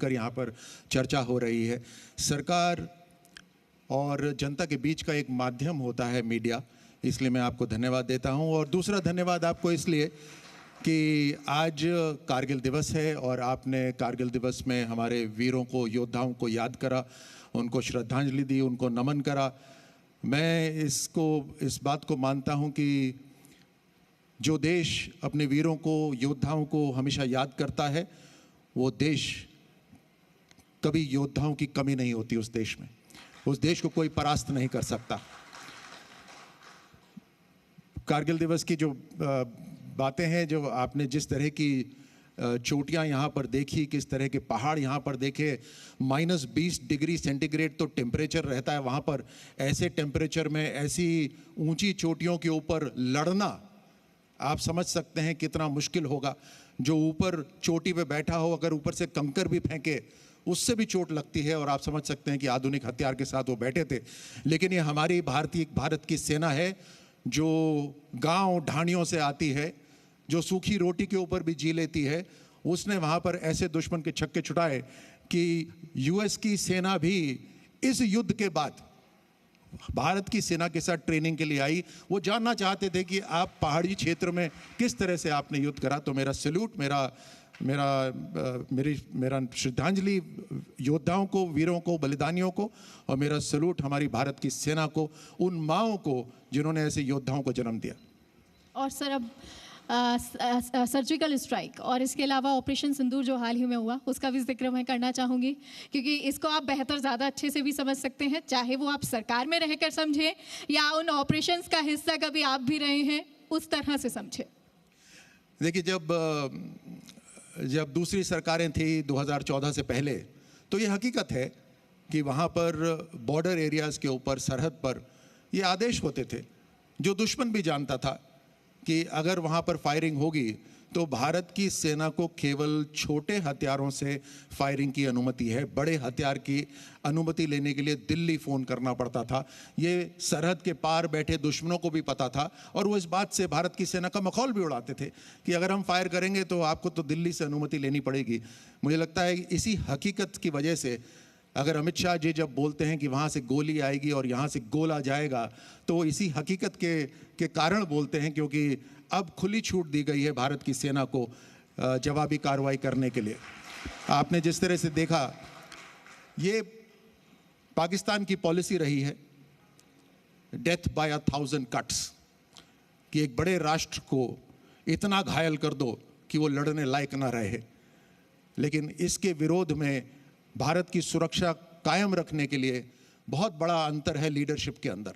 कर यहाँ पर चर्चा हो रही है। सरकार और जनता के बीच का एक माध्यम होता है मीडिया, इसलिए मैं आपको धन्यवाद देता हूँ। और दूसरा धन्यवाद आपको इसलिए कि आज कारगिल दिवस है और आपने कारगिल दिवस में हमारे वीरों को, योद्धाओं को याद करा, उनको श्रद्धांजलि दी, उनको नमन करा। मैं इस बात को मानता हूँ कि जो देश अपने वीरों को, योद्धाओं को हमेशा याद करता है, वो देश कभी योद्धाओं की कमी नहीं होती उस देश में। उस देश को कोई परास्त नहीं कर सकता। कारगिल दिवस की जो बातें हैं, जो आपने जिस तरह की चोटियां यहाँ पर देखी, किस तरह के पहाड़ यहाँ पर देखे, -20 डिग्री सेंटीग्रेड तो टेम्परेचर रहता है वहाँ पर। ऐसे टेम्परेचर में ऐसी ऊंची चोटियों के ऊपर लड़ना, आप समझ सकते हैं कितना मुश्किल होगा। जो ऊपर चोटी पे बैठा हो, अगर ऊपर से कंकर भी फेंके उससे भी चोट लगती है, और आप समझ सकते हैं कि आधुनिक हथियार के साथ वो बैठे थे। लेकिन ये हमारी भारत की सेना है जो गांव ढाणियों से आती है, जो सूखी रोटी के ऊपर भी जी लेती है। उसने वहाँ पर ऐसे दुश्मन के छक्के छुड़ाए कि यूएस की सेना भी इस युद्ध के बाद भारत की सेना के साथ ट्रेनिंग के लिए आई। वो जानना चाहते थे कि आप पहाड़ी क्षेत्र में किस तरह से आपने युद्ध करा। तो मेरा सैल्यूट, मेरा श्रद्धांजलि योद्धाओं को, वीरों को, बलिदानियों को, और मेरा सैल्यूट हमारी भारत की सेना को, उन माँओं को जिन्होंने ऐसे योद्धाओं को जन्म दिया। और सर, अब सर्जिकल स्ट्राइक और इसके अलावा ऑपरेशन सिंदूर जो हाल ही में हुआ, उसका भी जिक्र मैं करना चाहूँगी, क्योंकि इसको आप बेहतर ज़्यादा अच्छे से भी समझ सकते हैं, चाहे वो आप सरकार में रहकर समझें या उन ऑपरेशंस का हिस्सा कभी आप भी रहे हैं, उस तरह से समझें। देखिए, जब दूसरी सरकारें थी 2014 से पहले, तो ये हकीकत है कि वहाँ पर बॉर्डर एरियाज़ के ऊपर, सरहद पर ये आदेश होते थे, जो दुश्मन भी जानता था कि अगर वहाँ पर फायरिंग होगी तो भारत की सेना को केवल छोटे हथियारों से फायरिंग की अनुमति है। बड़े हथियार की अनुमति लेने के लिए दिल्ली फ़ोन करना पड़ता था। ये सरहद के पार बैठे दुश्मनों को भी पता था, और वो इस बात से भारत की सेना का मखौल भी उड़ाते थे कि अगर हम फायर करेंगे तो आपको तो दिल्ली से अनुमति लेनी पड़ेगी। मुझे लगता है इसी हकीकत की वजह से अगर अमित शाह जी जब बोलते हैं कि वहाँ से गोली आएगी और यहाँ से गोला जाएगा, तो वो इसी हकीकत के कारण बोलते हैं, क्योंकि अब खुली छूट दी गई है भारत की सेना को जवाबी कार्रवाई करने के लिए। आपने जिस तरह से देखा, ये पाकिस्तान की पॉलिसी रही है, डेथ बाय 1000 कट्स, कि एक बड़े राष्ट्र को इतना घायल कर दो कि वो लड़ने लायक ना रहे। लेकिन इसके विरोध में भारत की सुरक्षा कायम रखने के लिए बहुत बड़ा अंतर है लीडरशिप के अंदर।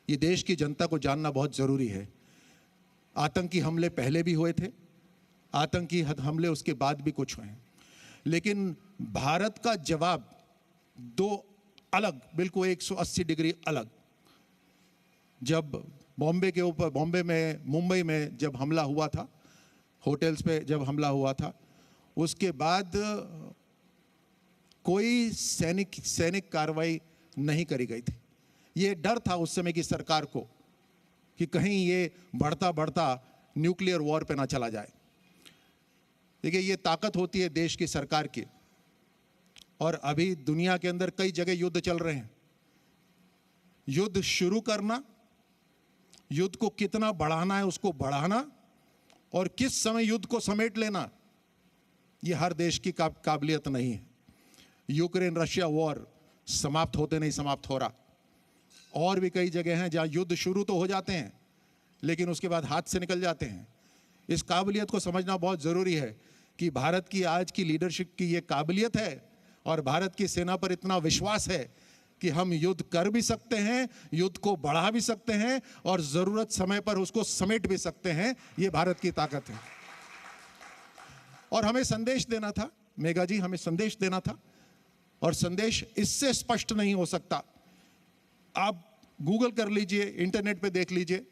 ये देश की जनता को जानना बहुत ज़रूरी है। आतंकी हमले पहले भी हुए थे, आतंकी हमले उसके बाद भी कुछ हुए हैं, लेकिन भारत का जवाब दो अलग, बिल्कुल 180 डिग्री अलग। जब बॉम्बे में, मुंबई में जब हमला हुआ था, होटल्स पे जब हमला हुआ था, उसके बाद कोई सैनिक कार्रवाई नहीं करी गई थी। ये डर था उस समय की सरकार को कि कहीं ये बढ़ता बढ़ता न्यूक्लियर वॉर पे ना चला जाए। देखिए, ये ताकत होती है देश की सरकार की। और अभी दुनिया के अंदर कई जगह युद्ध चल रहे हैं। युद्ध शुरू करना, युद्ध को कितना बढ़ाना है उसको बढ़ाना, और किस समय युद्ध को समेट लेना, ये हर देश की काबिलियत नहीं है। यूक्रेन रशिया वॉर समाप्त होते नहीं समाप्त हो रहा। और भी कई जगह हैं जहां युद्ध शुरू तो हो जाते हैं लेकिन उसके बाद हाथ से निकल जाते हैं। इस काबिलियत को समझना बहुत ज़रूरी है कि भारत की आज की लीडरशिप की ये काबिलियत है और भारत की सेना पर इतना विश्वास है कि हम युद्ध कर भी सकते हैं, युद्ध को बढ़ा भी सकते हैं, और ज़रूरत समय पर उसको समेट भी सकते हैं। ये भारत की ताकत है। और हमें संदेश देना था, मेघा जी, हमें संदेश देना था, और संदेश इससे स्पष्ट नहीं हो सकता। आप गूगल कर लीजिए, इंटरनेट पे देख लीजिए,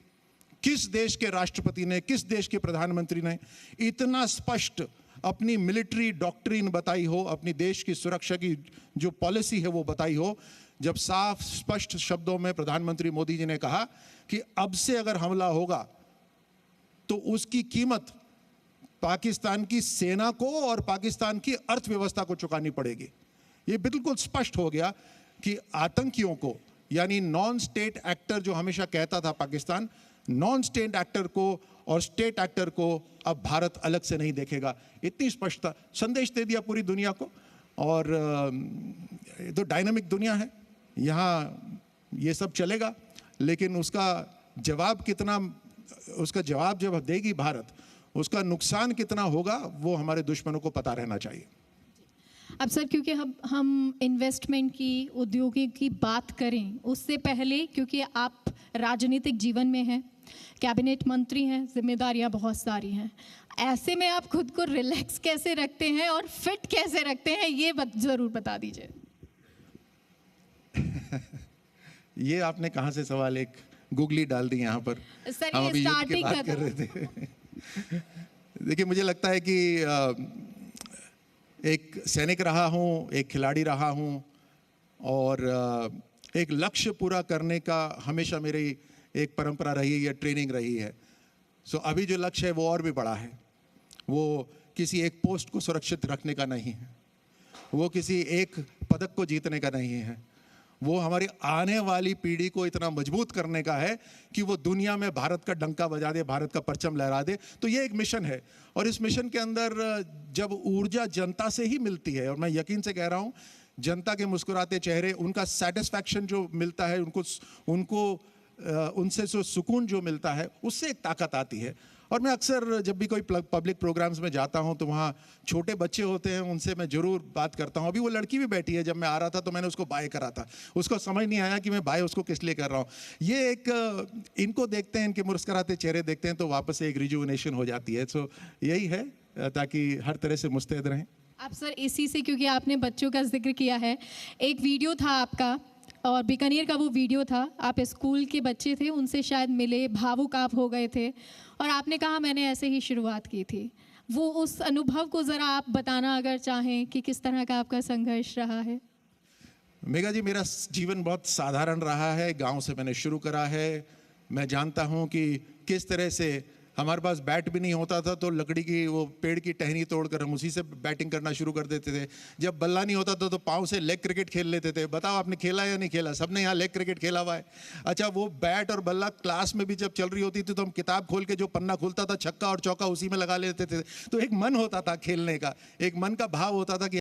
किस देश के राष्ट्रपति ने, किस देश के प्रधानमंत्री ने इतना स्पष्ट अपनी मिलिट्री डॉक्ट्रिन बताई हो, अपनी देश की सुरक्षा की जो पॉलिसी है वो बताई हो, जब साफ स्पष्ट शब्दों में प्रधानमंत्री मोदी जी ने कहा कि अब से अगर हमला होगा तो उसकी कीमत पाकिस्तान की सेना को और पाकिस्तान की अर्थव्यवस्था को चुकानी पड़ेगी। ये बिल्कुल स्पष्ट हो गया कि आतंकियों को, यानी नॉन स्टेट एक्टर जो हमेशा कहता था पाकिस्तान, नॉन स्टेट एक्टर को और स्टेट एक्टर को अब भारत अलग से नहीं देखेगा। इतनी स्पष्टता संदेश दे दिया पूरी दुनिया को। और ये तो डायनामिक दुनिया है, यहाँ ये सब चलेगा, लेकिन उसका जवाब जब देगी भारत, उसका नुकसान कितना होगा वो हमारे दुश्मनों को पता रहना चाहिए। अब सर, क्योंकि हम इन्वेस्टमेंट की, उद्योगों की बात करें उससे पहले, क्योंकि आप राजनीतिक जीवन में हैं, कैबिनेट मंत्री हैं, जिम्मेदारियां बहुत सारी हैं, ऐसे में आप खुद को रिलैक्स कैसे रखते हैं और फिट कैसे रखते हैं, ये ज़रूर बता दीजिए। ये आपने कहाँ से सवाल एक गूगली डाल दी यहाँ पर। सर, हम ये अभी युद्ध की स्टार्टिंग बात कर रहे थे। देखिए, मुझे लगता है कि एक सैनिक रहा हूँ, एक खिलाड़ी रहा हूँ, और एक लक्ष्य पूरा करने का हमेशा मेरी एक परंपरा रही है या ट्रेनिंग रही है। सो अभी जो लक्ष्य है वो और भी बड़ा है। वो किसी एक पोस्ट को सुरक्षित रखने का नहीं है, वो किसी एक पदक को जीतने का नहीं है, वो हमारी आने वाली पीढ़ी को इतना मजबूत करने का है कि वो दुनिया में भारत का डंका बजा दे, भारत का परचम लहरा दे। तो ये एक मिशन है, और इस मिशन के अंदर जब ऊर्जा जनता से ही मिलती है, और मैं यकीन से कह रहा हूँ, जनता के मुस्कुराते चेहरे, उनका सेटिस्फैक्शन जो मिलता है, उनसे जो सुकून जो मिलता है, उससे एक ताकत आती है। और मैं अक्सर जब भी कोई पब्लिक प्रोग्राम्स में जाता हूं तो वहाँ छोटे बच्चे होते हैं, उनसे मैं ज़रूर बात करता हूं। अभी वो लड़की भी बैठी है, जब मैं आ रहा था तो मैंने उसको बाय करा था, उसको समझ नहीं आया कि मैं बाय उसको किस लिए कर रहा हूँ। ये एक इनको देखते हैं, इनके मुस्कुराते चेहरे देखते हैं तो वापस से एक रिजुविनेशन हो जाती है। सो यही है, ताकि हर तरह से मुस्तैद रहें। आप सर, इसी से, क्योंकि आपने बच्चों का जिक्र किया है, एक वीडियो था आपका, और बीकानेर का वो वीडियो था, आप स्कूल के बच्चे थे, उनसे शायद मिले, भावुक आप हो गए थे, और आपने कहा मैंने ऐसे ही शुरुआत की थी। वो उस अनुभव को ज़रा आप बताना अगर चाहें कि किस तरह का आपका संघर्ष रहा है। मेघा जी, मेरा जीवन बहुत साधारण रहा है। गांव से मैंने शुरू करा है। मैं जानता हूं कि किस तरह से हमारे पास बैट भी नहीं होता था तो लकड़ी की, वो पेड़ की टहनी तोड़कर हम उसी से बैटिंग करना शुरू कर देते थे। जब बल्ला नहीं होता था तो पाँव से लेग क्रिकेट खेल लेते थे। बताओ, आपने खेला या नहीं खेला? सबने यहाँ लेग क्रिकेट खेला हुआ है। अच्छा, वो बैट और बल्ला क्लास में भी जब चल रही होती थी तो हम किताब खोल के जो पन्ना खुलता था, छक्का और चौका उसी में लगा लेते थे। तो एक मन होता था खेलने का, एक मन का भाव होता था कि